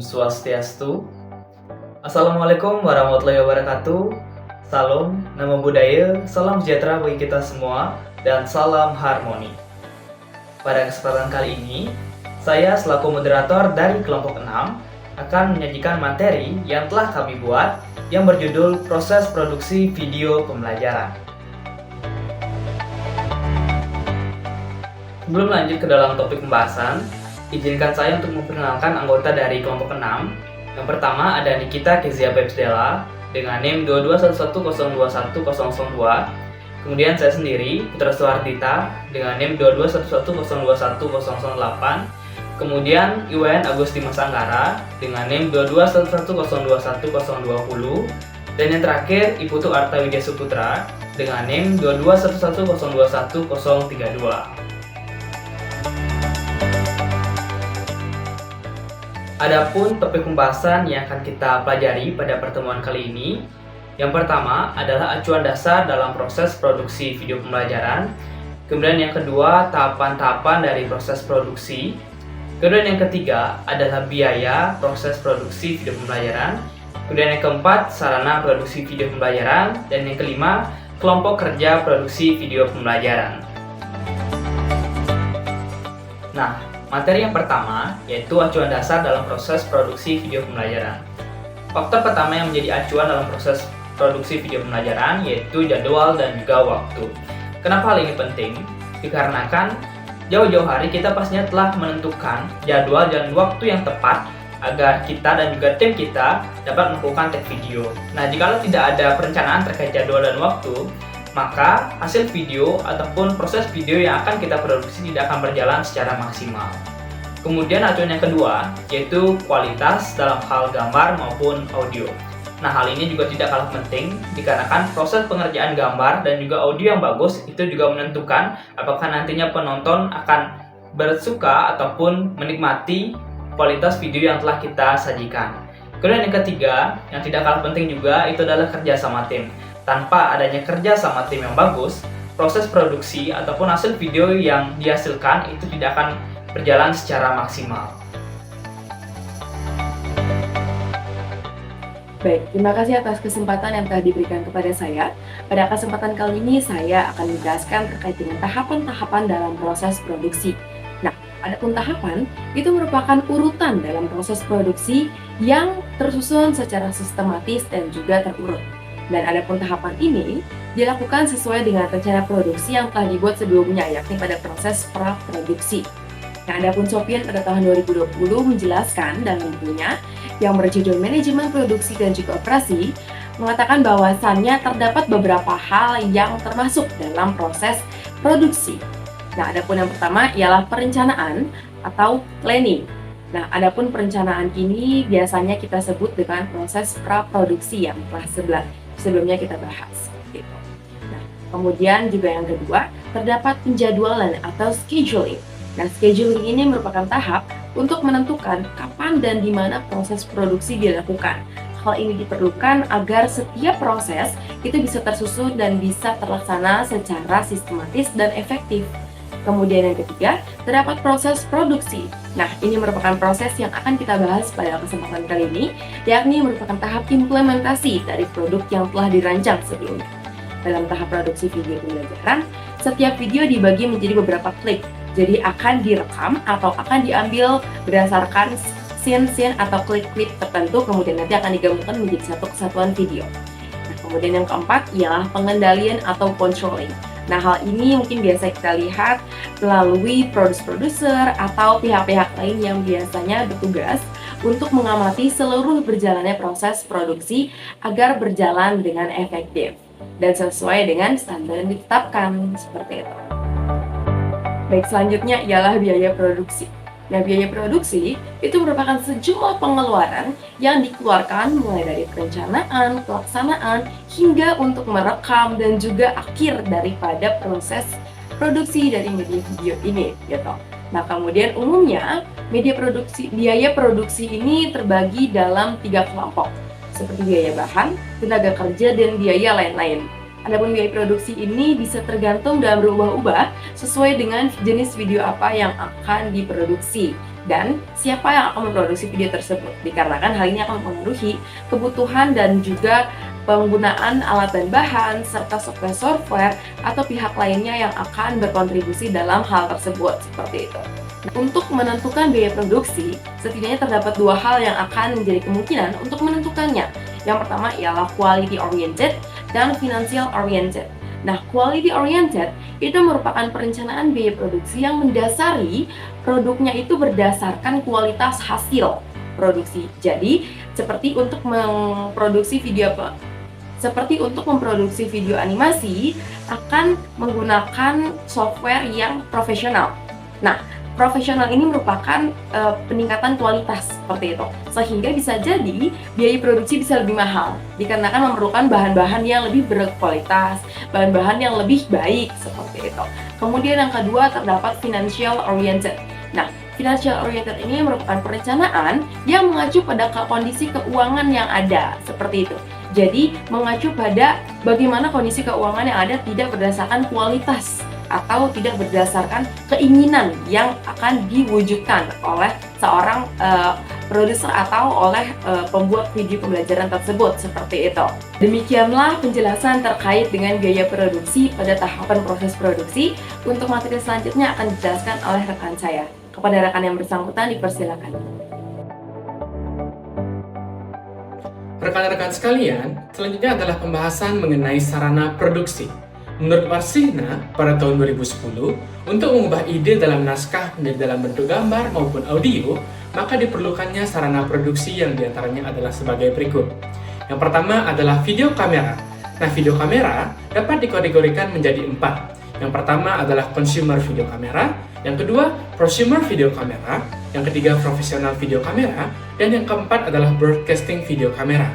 Om Swastiastu. Assalamualaikum warahmatullahi wabarakatuh. Salam, namo buddhaya, salam sejahtera bagi kita semua, dan salam harmoni. Pada kesempatan kali ini, saya selaku moderator dari kelompok 6 akan menyajikan materi yang telah kami buat yang berjudul Proses Produksi Video Pembelajaran. Sebelum lanjut ke dalam topik pembahasan, izinkan saya untuk memperkenalkan anggota dari kelompok 6. Yang pertama ada Nikita Kezia Bebsdella dengan NIM 221021002. Kemudian saya sendiri, Putra Suhardita dengan NIM 221021008. Kemudian Iwan Agusti Masanggara dengan NIM 221021020. Dan yang terakhir Iputu Arta Widya Suputra dengan NIM 22110211032. Adapun topik pembahasan yang akan kita pelajari pada pertemuan kali ini, yang pertama adalah acuan dasar dalam proses produksi video pembelajaran. Kemudian yang kedua, tahapan-tahapan dari proses produksi. Kemudian yang ketiga adalah biaya proses produksi video pembelajaran. Kemudian yang keempat, sarana produksi video pembelajaran. Dan yang kelima, kelompok kerja produksi video pembelajaran. Nah, materi yang pertama yaitu acuan dasar dalam proses produksi video pembelajaran. Faktor pertama yang menjadi acuan dalam proses produksi video pembelajaran yaitu jadwal dan juga waktu. Kenapa hal ini penting? Dikarenakan jauh-jauh hari kita pastinya telah menentukan jadwal dan waktu yang tepat agar kita dan juga tim kita dapat melakukan take video. Nah, jika tidak ada perencanaan terkait jadwal dan waktu, maka hasil video ataupun proses video yang akan kita produksi tidak akan berjalan secara maksimal. Kemudian acuan yang kedua yaitu kualitas dalam hal gambar maupun audio. Nah, hal ini juga tidak kalah penting dikarenakan proses pengerjaan gambar dan juga audio yang bagus itu juga menentukan apakah nantinya penonton akan bersuka ataupun menikmati kualitas video yang telah kita sajikan. Kemudian yang ketiga yang tidak kalah penting juga itu adalah kerja sama tim. Tanpa adanya kerja sama tim yang bagus, proses produksi ataupun hasil video yang dihasilkan itu tidak akan berjalan secara maksimal. Baik, terima kasih atas kesempatan yang telah diberikan kepada saya. Pada kesempatan kali ini saya akan menjelaskan terkait dengan tahapan-tahapan dalam proses produksi. Nah, adapun tahapan itu merupakan urutan dalam proses produksi yang tersusun secara sistematis dan juga terurut. Dan adapun tahapan ini dilakukan sesuai dengan rencana produksi yang telah dibuat sebelumnya, yakni pada proses pra-produksi. Nah, adapun Sofian pada tahun 2020 menjelaskan dalam bukunya yang berjudul Manajemen Produksi dan juga Operasi, mengatakan bahwasannya terdapat beberapa hal yang termasuk dalam proses produksi. Nah, adapun yang pertama ialah perencanaan atau planning. Nah, adapun perencanaan ini biasanya kita sebut dengan proses pra-produksi yang telah sebelumnya kita bahas. Gitu. Nah, kemudian juga yang kedua, terdapat penjadwalan atau scheduling. Nah, scheduling ini merupakan tahap untuk menentukan kapan dan di mana proses produksi dilakukan. Hal ini diperlukan agar setiap proses itu bisa tersusun dan bisa terlaksana secara sistematis dan efektif. Kemudian yang ketiga, terdapat proses produksi. Nah, ini merupakan proses yang akan kita bahas pada kesempatan kali ini, yakni merupakan tahap implementasi dari produk yang telah dirancang sebelumnya. Dalam tahap produksi video pembelajaran, setiap video dibagi menjadi beberapa klip. Jadi akan direkam atau akan diambil berdasarkan scene-scene atau klip-klip tertentu, kemudian nanti akan digabungkan menjadi satu kesatuan video. Nah, kemudian yang keempat ialah pengendalian atau controlling. Nah, hal ini mungkin biasa kita lihat melalui produser atau pihak-pihak lain yang biasanya bertugas untuk mengamati seluruh berjalannya proses produksi agar berjalan dengan efektif dan sesuai dengan standar yang ditetapkan, seperti itu. Baik, selanjutnya ialah biaya produksi. Nah, biaya produksi itu merupakan sejumlah pengeluaran yang dikeluarkan mulai dari perencanaan, pelaksanaan, hingga untuk merekam dan juga akhir daripada proses produksi dari media video ini, gitu. Nah, kemudian umumnya biaya produksi ini terbagi dalam 3 kelompok, seperti biaya bahan, tenaga kerja, dan biaya lain-lain. Adapun biaya produksi ini bisa tergantung dan berubah-ubah sesuai dengan jenis video apa yang akan diproduksi dan siapa yang akan memproduksi video tersebut. Dikarenakan hal ini akan mempengaruhi kebutuhan dan juga penggunaan alat dan bahan serta software atau pihak lainnya yang akan berkontribusi dalam hal tersebut, seperti itu. Nah, untuk menentukan biaya produksi, setidaknya terdapat dua hal yang akan menjadi kemungkinan untuk menentukannya. Yang pertama ialah quality oriented dan financial oriented. Nah, quality oriented itu merupakan perencanaan biaya produksi yang mendasari produknya itu berdasarkan kualitas hasil produksi. Jadi, seperti untuk memproduksi video animasi akan menggunakan software yang profesional. Nah, profesional ini merupakan peningkatan kualitas seperti itu, sehingga bisa jadi biaya produksi bisa lebih mahal dikarenakan memerlukan bahan-bahan yang lebih berkualitas, bahan-bahan yang lebih baik seperti itu. Kemudian yang kedua terdapat financial oriented. Nah, financial oriented ini merupakan perencanaan yang mengacu pada kondisi keuangan yang ada seperti itu. Jadi mengacu pada bagaimana kondisi keuangan yang ada, tidak berdasarkan kualitas atau tidak berdasarkan keinginan yang akan diwujudkan oleh seorang produser atau oleh pembuat video pembelajaran tersebut, seperti itu. Demikianlah penjelasan terkait dengan biaya produksi pada tahapan proses produksi. Untuk materi selanjutnya akan dijelaskan oleh rekan saya. Kepada rekan yang bersangkutan dipersilakan. Rekan-rekan sekalian, selanjutnya adalah pembahasan mengenai sarana produksi. Menurut Marsihna, pada tahun 2010, untuk mengubah ide dalam naskah menjadi dalam bentuk gambar maupun audio, maka diperlukannya sarana produksi yang diantaranya adalah sebagai berikut. Yang pertama adalah video kamera. Nah, video kamera dapat dikategorikan menjadi 4. Yang pertama adalah consumer video kamera, yang kedua prosumer video kamera, yang ketiga profesional video kamera, dan yang keempat adalah broadcasting video kamera.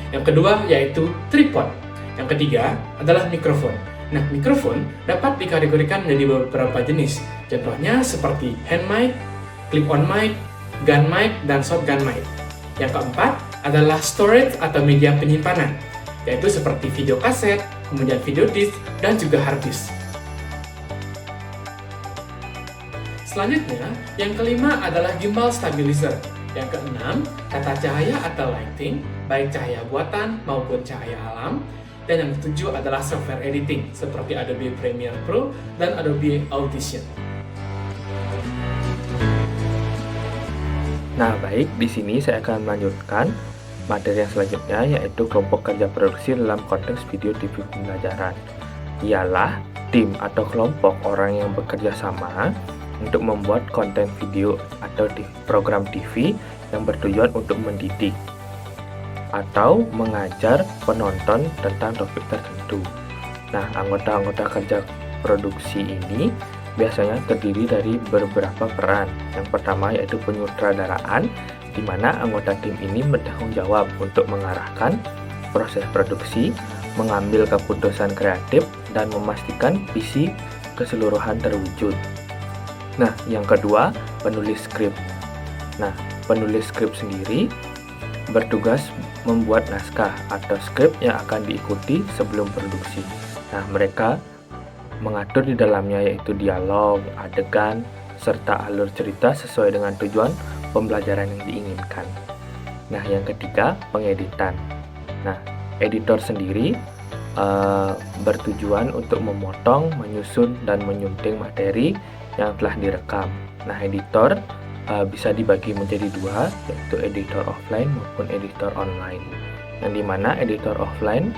Yang kedua yaitu tripod. Yang ketiga adalah mikrofon. Nah, mikrofon dapat dikategorikan menjadi beberapa jenis. Contohnya seperti hand mic, clip-on mic, gun mic, dan shotgun mic. Yang keempat adalah storage atau media penyimpanan, yaitu seperti video kaset, kemudian video disc, dan juga hard disk. Selanjutnya, yang kelima adalah gimbal stabilizer. Yang keenam, tata cahaya atau lighting, baik cahaya buatan maupun cahaya alam. Dan yang ketujuh adalah software editing, seperti Adobe Premiere Pro dan Adobe Audition. Nah, baik, di sini saya akan melanjutkan materi yang selanjutnya, yaitu kelompok kerja produksi dalam konteks video TV pembelajaran. Ialah tim atau kelompok orang yang bekerja sama untuk membuat konten video atau program TV yang bertujuan untuk mendidik atau mengajar penonton tentang topik tertentu. Nah, anggota-anggota kerja produksi ini biasanya terdiri dari beberapa peran. Yang pertama yaitu penyutradaraan, di mana anggota tim ini bertanggung jawab untuk mengarahkan proses produksi, mengambil keputusan kreatif, dan memastikan visi keseluruhan terwujud. Nah, yang kedua, penulis skrip. Nah, penulis skrip sendiri bertugas membuat naskah atau skrip yang akan diikuti sebelum produksi. Nah, mereka mengatur di dalamnya yaitu dialog, adegan, serta alur cerita sesuai dengan tujuan pembelajaran yang diinginkan. Nah, yang ketiga, pengeditan. Nah, editor sendiri bertujuan untuk memotong, menyusun, dan menyunting materi yang telah direkam. Nah, editor bisa dibagi menjadi dua, yaitu editor offline maupun editor online. Yang dimana editor offline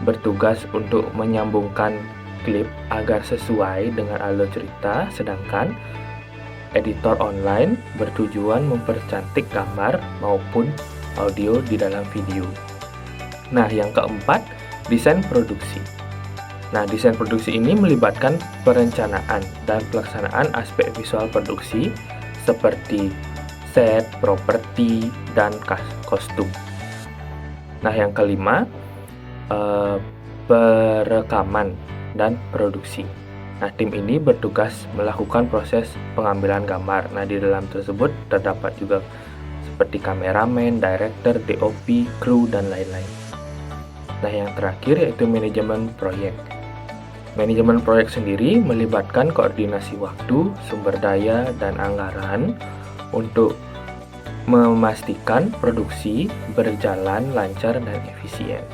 bertugas untuk menyambungkan klip agar sesuai dengan alur cerita, sedangkan editor online bertujuan mempercantik gambar maupun audio di dalam video. Nah, yang keempat, desain produksi. Nah, desain produksi ini melibatkan perencanaan dan pelaksanaan aspek visual produksi seperti set, properti, dan kostum. Nah, yang kelima, perekaman dan produksi. Nah, tim ini bertugas melakukan proses pengambilan gambar. Nah, di dalam tersebut terdapat juga seperti kameramen, director, DOP, kru, dan lain-lain. Nah, yang terakhir yaitu manajemen proyek. Manajemen proyek sendiri melibatkan koordinasi waktu, sumber daya, dan anggaran untuk memastikan produksi berjalan lancar dan efisien.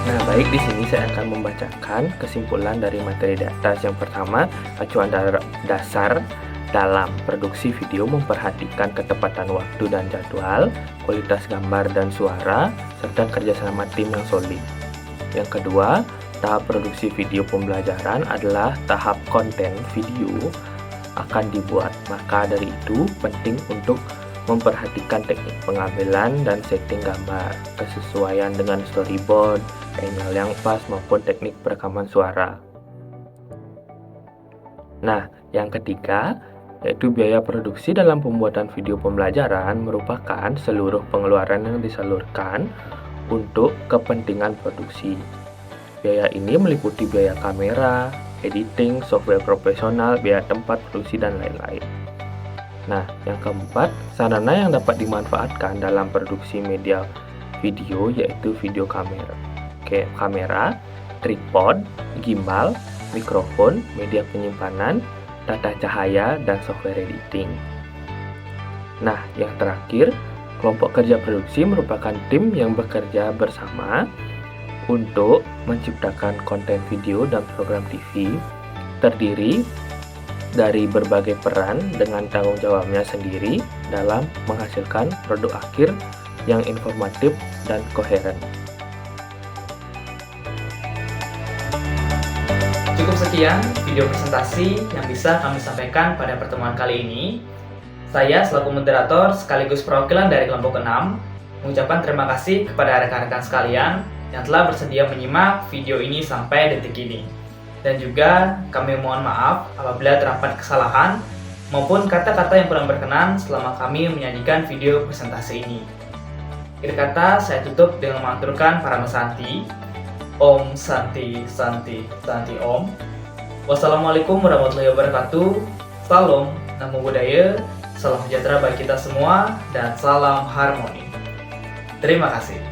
Nah, baik, di sini saya akan membacakan kesimpulan dari materi di atas. Yang pertama, acuan dasar dalam produksi video memperhatikan ketepatan waktu dan jadwal, kualitas gambar dan suara, serta kerjasama tim yang solid. Yang kedua, tahap produksi video pembelajaran adalah tahap konten video akan dibuat. Maka dari itu, penting untuk memperhatikan teknik pengambilan dan setting gambar, kesesuaian dengan storyboard, angle yang pas, maupun teknik perekaman suara. Nah, yang ketiga, yaitu biaya produksi dalam pembuatan video pembelajaran merupakan seluruh pengeluaran yang disalurkan untuk kepentingan produksi. Biaya ini meliputi biaya kamera, editing, software profesional, biaya tempat produksi, dan lain-lain. Nah, yang keempat, sarana yang dapat dimanfaatkan dalam produksi media video yaitu video kamera, tripod, gimbal, mikrofon, media penyimpanan, tata cahaya, dan software editing. Nah, yang terakhir, kelompok kerja produksi merupakan tim yang bekerja bersama untuk menciptakan konten video dan program TV, terdiri dari berbagai peran dengan tanggung jawabnya sendiri dalam menghasilkan produk akhir yang informatif dan koheren. Cukup sekian video presentasi yang bisa kami sampaikan pada pertemuan kali ini. Saya selaku moderator sekaligus perwakilan dari kelompok 6 mengucapkan terima kasih kepada rekan-rekan sekalian yang telah bersedia menyimak video ini sampai detik ini. Dan juga kami mohon maaf apabila terdapat kesalahan maupun kata-kata yang kurang berkenan selama kami menyajikan video presentasi ini. Akhir kata, saya tutup dengan mengaturkan para Santi. Om Santi, Santi, Santi Om. Wassalamualaikum warahmatullahi wabarakatuh. Salam, namo buddhaya, salam sejahtera bagi kita semua, dan salam harmoni. Terima kasih.